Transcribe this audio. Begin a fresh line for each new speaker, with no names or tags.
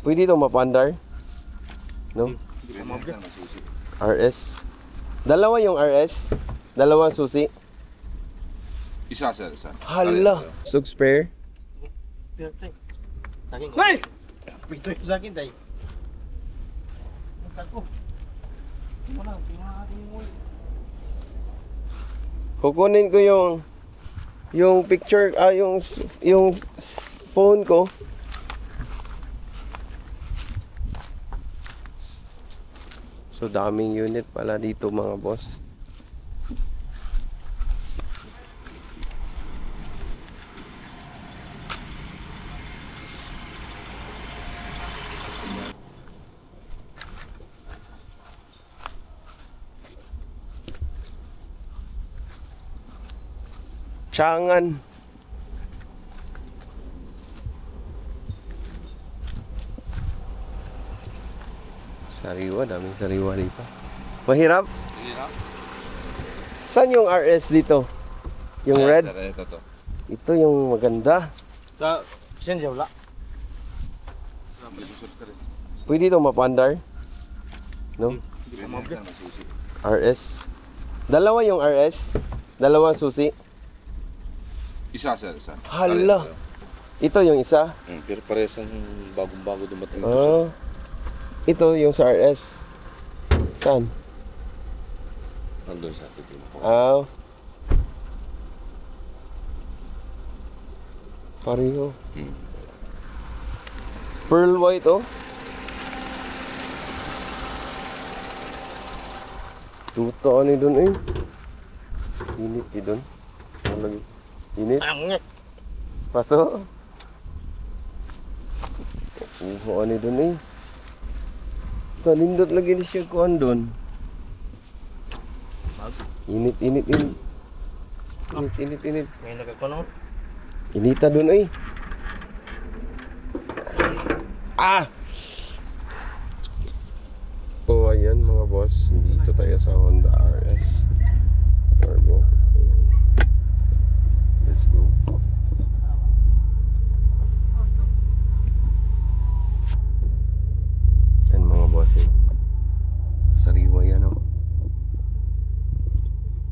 Pwede itong mapandar, no? RS. Dalawa yung RS. Dalawang susi.
Isa, sir, isa.
Hala. Sug spare.
Hey! Pito yung sa akin tayo.
Kukunin ko yung picture, yung phone ko. So daming unit pala dito mga boss. Tiangan. Sariwa, daming sariwa dito. Mahirap?
Mahirap.
Saan yung RS dito? Yung red?
Ito to.
Ito yung maganda.
Sa Senja wala.
Pwede itong mapandar, no? RS. Dalawa yung RS. Dalawang susi.
Isa, sir, isa.
Hala. Ito yung isa.
Pero parehas ang bagong-bago dumating ito,
Ah. Ito yung sa RS. Saan?
Nandun sa atin.
Ah. Pareho. Pearl white, oh. Tuto ni dun eh. Init ni dun. Lagi. Init.
Anget.
Paso. Uho ni dun eh. Talindot lagi ni siya kuan dun. Init. Init.
May nagkakuno.
Inita dun eh. Ah! So ayan mga boss, dito tayo sa Honda RS Turbo. Ayan.